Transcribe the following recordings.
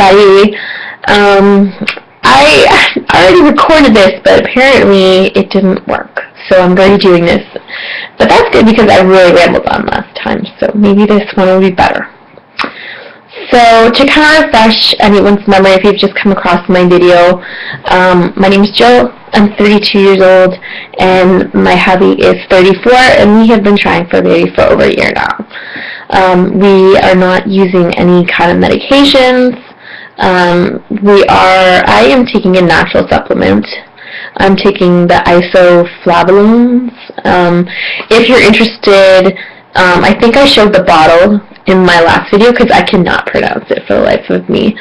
everybody. I already recorded this, but apparently it didn't work. So I'm redoing this. But that's good because I really rambled on last time, so maybe this one will be better. So to kind of refresh anyone's memory, if you've just come across my video, my name is Jill. I'm 32 years old, and my hubby is 34, and we have been trying for a baby for over a year now. We are not using any kind of medications. I am taking a natural supplement. I'm taking the isoflavones. If you're interested, I think I showed the bottle in my last video because I cannot pronounce it for the life of me.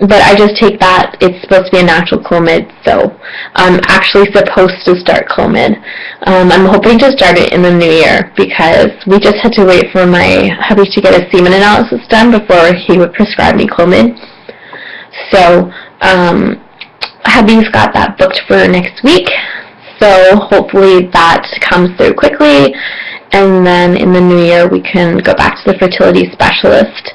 But I just take that. It's supposed to be a natural Clomid, so I'm actually supposed to start Clomid. I'm hoping to start it in the new year because we just had to wait for my hubby to get a semen analysis done before he would prescribe me Clomid. So hubby's got that booked for next week, so hopefully that comes through quickly, and then in the new year we can go back to the fertility specialist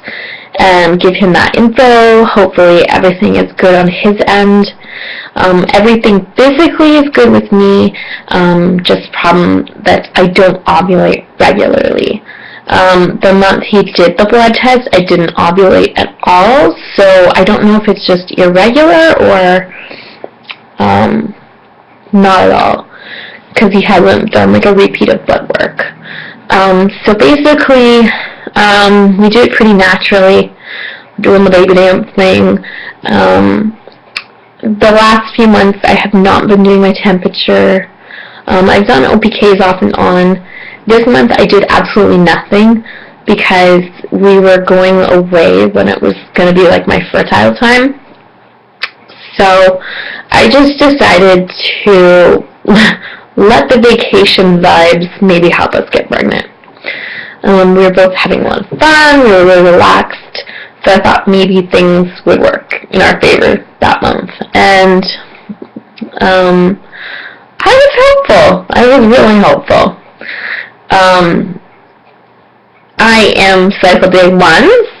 and give him that info. Hopefully everything is good on his end. Everything physically is good with me, just problem that I don't ovulate regularly. The month he did the blood test, I didn't ovulate at all, so I don't know if it's just irregular or not at all, because he hasn't done like a repeat of blood work. So basically, we do it pretty naturally, doing the baby dance thing. The last few months I have not been doing my temperature. I've done OPKs off and on. This month I did absolutely nothing because we were going away when it was going to be like my fertile time. So I just decided to let the vacation vibes maybe help us get pregnant. We were both having a lot of fun, we were really relaxed, so I thought maybe things would work in our favor that month. And I was hopeful. I was really hopeful. I am cycle day 1,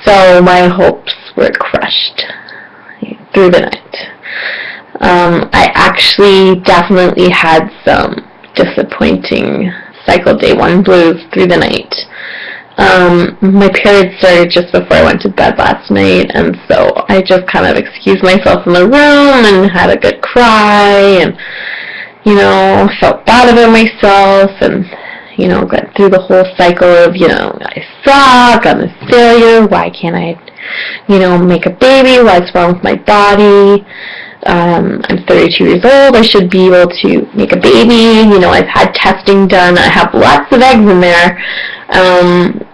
so my hopes were crushed through the night. I actually definitely had some disappointing cycle day 1 blues through the night. My period started just before I went to bed last night, and so I just kind of excused myself in the room and had a good cry, and felt bad about myself, and got through the whole cycle of I suck, I'm a failure, why can't I make a baby, what's wrong with my body? I'm 32 years old, I should be able to make a baby, I've had testing done, I have lots of eggs in there,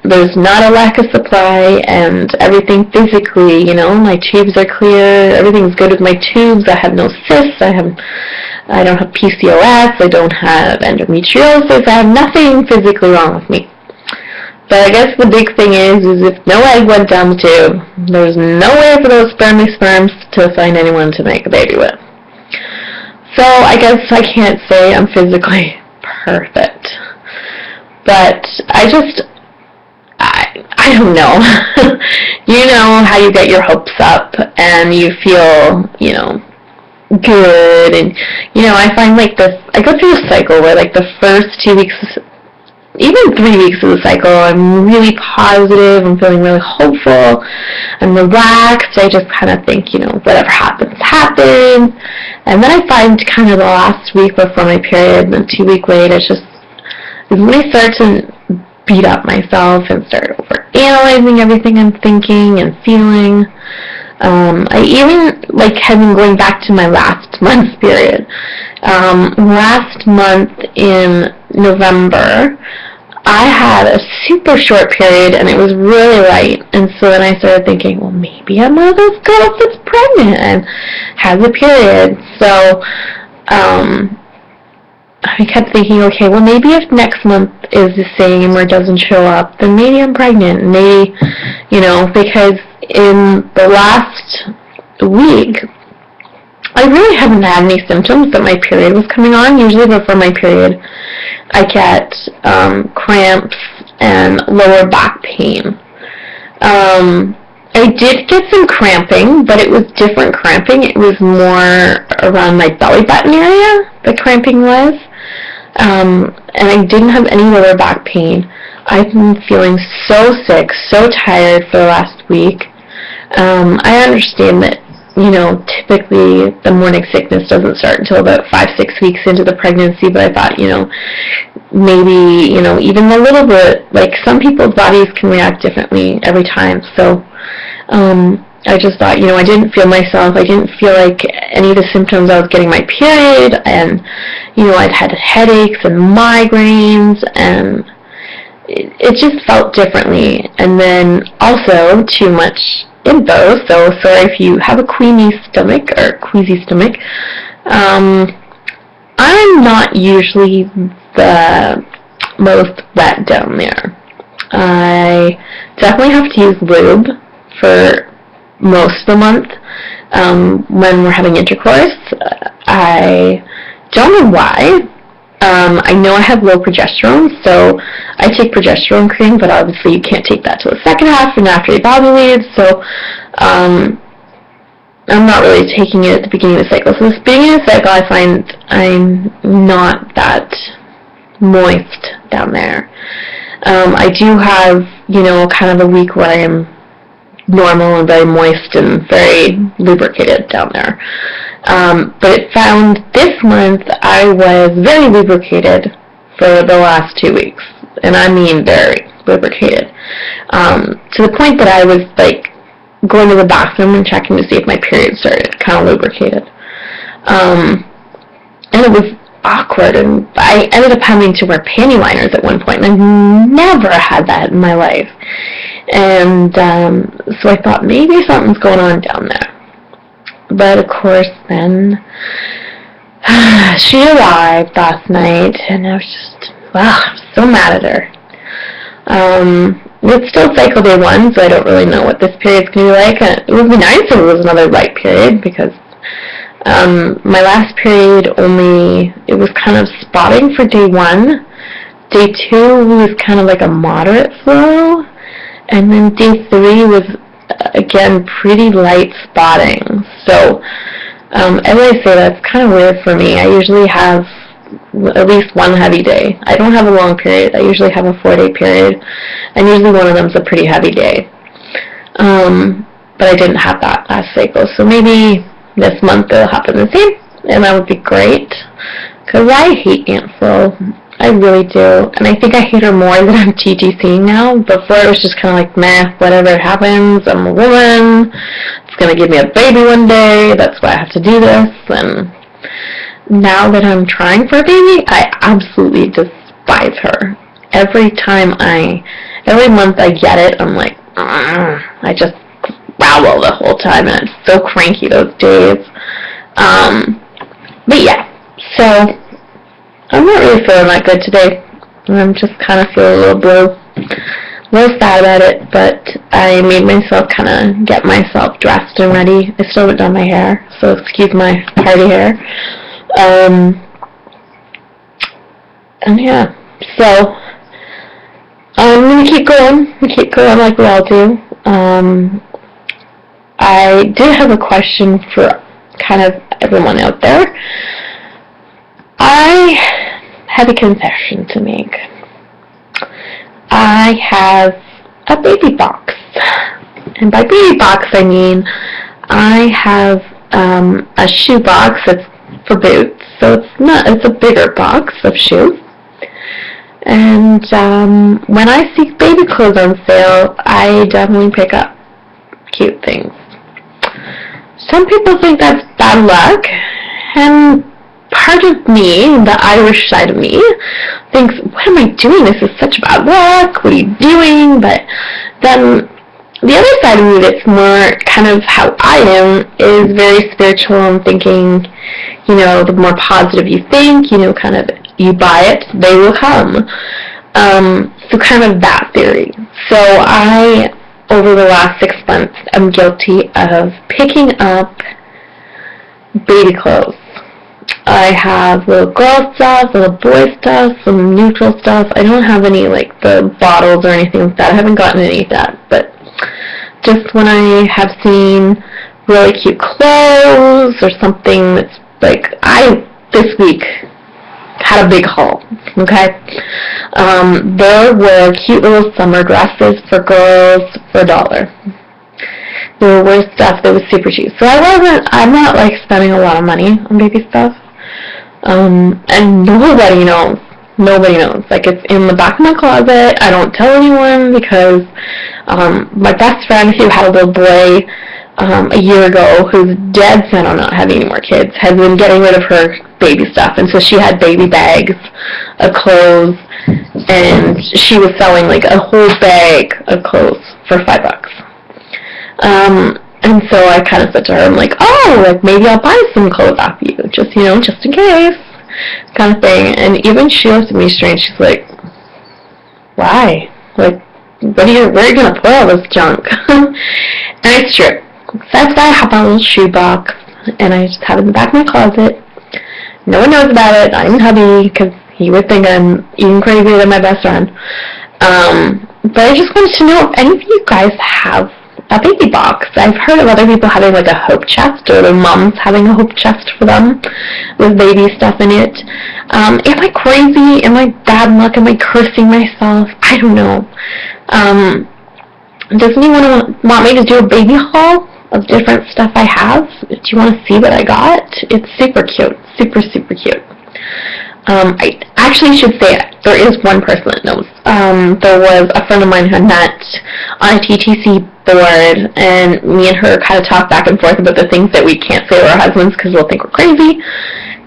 there's not a lack of supply, and everything physically, my tubes are clear, everything's good with my tubes, I have no cysts, I don't have PCOS, I don't have endometriosis, I have nothing physically wrong with me. But I guess the big thing is if no egg went down the tube, there's no way for those sperms to find anyone to make a baby with. So I guess I can't say I'm physically perfect. But I don't know. You know how you get your hopes up and you feel, good, and I find I go through a cycle where the first 2 weeks, even 3 weeks of the cycle, I'm really positive, I'm feeling really hopeful, I'm relaxed, I just kind of think, whatever happens, happens, and then I find kind of the last week before my period, the 2 week wait, is when I start to beat up myself and start over analyzing everything I'm thinking and feeling. I even have been going back to my last month's period. Last month in November, I had a super short period and it was really light, and so then I started thinking, well, maybe I'm one of those girls that's pregnant and has a period. So I kept thinking, okay, well, maybe if next month is the same or doesn't show up, then maybe I'm pregnant. Maybe, because in the last week, I really haven't had any symptoms that my period was coming on. Usually before my period, I get cramps and lower back pain. I did get some cramping, but it was different cramping. It was more around my belly button area, the cramping was. And I didn't have any lower back pain. I've been feeling so sick, so tired for the last week. I understand that, typically the morning sickness doesn't start until about 5-6 weeks into the pregnancy, but I thought, maybe, even a little bit, like some people's bodies can react differently every time. So, I just thought, I didn't feel myself. I didn't feel like any of the symptoms. I was getting my period, and, I'd had headaches and migraines, and it just felt differently. And then also too much info, so sorry if you have a queasy stomach. I'm not usually the most wet down there. I definitely have to use lube for most of the month when we're having intercourse. I don't know why. I know I have low progesterone, so I take progesterone cream, but obviously you can't take that till the second half and after you've ovulated, so I'm not really taking it at the beginning of the cycle. So at the beginning of the cycle, I find I'm not that moist down there. I do have, kind of a week where I am normal and very moist and very lubricated down there. But it found this month I was very lubricated for the last 2 weeks. And I mean very lubricated. To the point that I was like going to the bathroom and checking to see if my period started, kind of lubricated. And it was awkward, and I ended up having to wear panty liners at one point, and I've never had that in my life. And so I thought maybe something's going on down there. But of course then she arrived last night, and I was just, I'm so mad at her. It's still cycle day 1, so I don't really know what this period's going to be like. It would be nice if it was another light period, because my last period it was kind of spotting for day 1. Day 2 was kind of like a moderate flow, and then day 3 was, again, pretty light spotting. So, as I say, that's kind of weird for me. I usually have at least one heavy day. I don't have a long period. I usually have a 4-day period, and usually one of them's a pretty heavy day. But I didn't have that last cycle, so maybe this month it'll happen the same, and that would be great, because I hate Aunt Flo. I really do, and I think I hate her more than I'm TTCing now. Before it was just kind of like, meh, whatever happens, I'm a woman, it's going to give me a baby one day, that's why I have to do this, and now that I'm trying for a baby, I absolutely despise her. Every month I get it, I'm like, I just growl the whole time, and I'm so cranky those days. But yeah, so I'm not really feeling that good today. I'm just kind of feeling a little blue, a little sad about it, but I made myself kind of get myself dressed and ready. I still haven't done my hair, so excuse my party hair. And yeah, so I'm going to keep going like we all do. I did have a question for kind of everyone out there. I have a confession to make. I have a baby box. And by baby box, I mean I have a shoe box that's for boots. So it's a bigger box of shoes. And when I see baby clothes on sale, I definitely pick up cute things. Some people think that's bad luck, and part of me, the Irish side of me, thinks, what am I doing? This is such bad luck. What are you doing? But then the other side of me that's more kind of how I am is very spiritual and thinking, the more positive you think, kind of you buy it, they will come. So kind of that theory. So I, over the last 6 months, I'm guilty of picking up baby clothes. I have little girl stuff, little boy stuff, some neutral stuff. I don't have any, like, the bottles or anything like that. I haven't gotten any of that, but just when I have seen really cute clothes or something that's like, this week had a big haul, okay? There were cute little summer dresses for girls for $1. There were stuff that was super cheap. So I'm not like spending a lot of money on baby stuff. And nobody knows. Nobody knows. Like, it's in the back of my closet. I don't tell anyone because my best friend who had a little boy a year ago, who's dead set on not having any more kids, has been getting rid of her baby stuff. And so she had baby bags of clothes, and she was selling like a whole bag of clothes for $5. And so I kind of said to her, I'm like, oh, like maybe I'll buy some clothes off you, just, you know, just in case, kind of thing. And even she looked at me strange. She's like, why? Like, where are you going to put all this junk? And it's true. That's why I have my little shoe box, and I just have it in the back of my closet. No one knows about it, not even hubby, because he would think I'm even crazier than my best friend. But I just wanted to know if any of you guys have a baby box. I've heard of other people having like a hope chest, or their moms having a hope chest for them with baby stuff in it. Am I crazy? Am I bad luck? Am I cursing myself? I don't know. Does anyone want me to do a baby haul of different stuff I have? Do you want to see what I got? It's super cute. Super, super cute. I actually should say it. There is one person that knows. There was a friend of mine who had met on a TTC board, and me and her kind of talked back and forth about the things that we can't say to our husbands because we'll think we're crazy.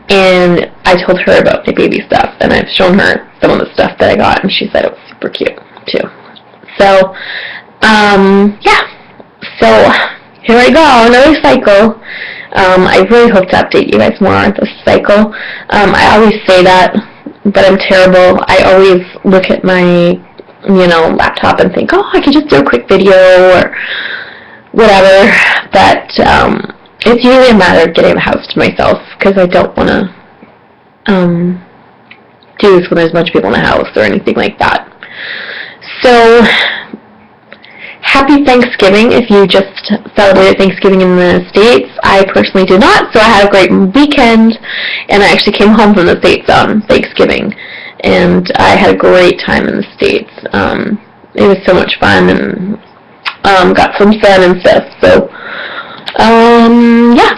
And I told her about my baby stuff, and I've shown her some of the stuff that I got, and she said it was super cute too. So, yeah. So here I go, another cycle. I really hope to update you guys more on this cycle. I always say that, but I'm terrible. I always look at my, laptop and think, oh, I could just do a quick video or whatever. But it's usually a matter of getting the house to myself because I don't want to do this when there's a bunch of people in the house or anything like that. So, happy Thanksgiving if you just celebrated Thanksgiving in the States. I personally did not, so I had a great weekend, and I actually came home from the States on Thanksgiving, and I had a great time in the States. It was so much fun, and got some sun and stuff, so, yeah.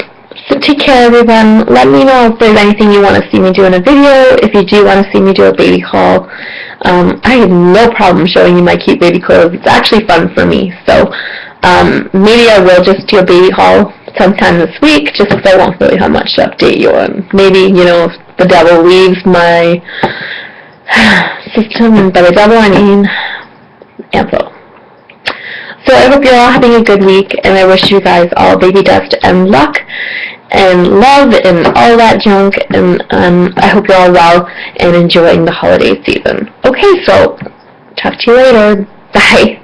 So take care, everyone. Let me know if there's anything you want to see me do in a video. If you do want to see me do a baby haul, I have no problem showing you my cute baby clothes. It's actually fun for me. So maybe I will just do a baby haul sometime this week, just because I won't really have much to update you on. Maybe, if the devil leaves my system, and by the devil I mean info. So I hope you're all having a good week, and I wish you guys all baby dust and luck and love and all that junk, and I hope you're all well and enjoying the holiday season. Okay, so talk to you later. Bye.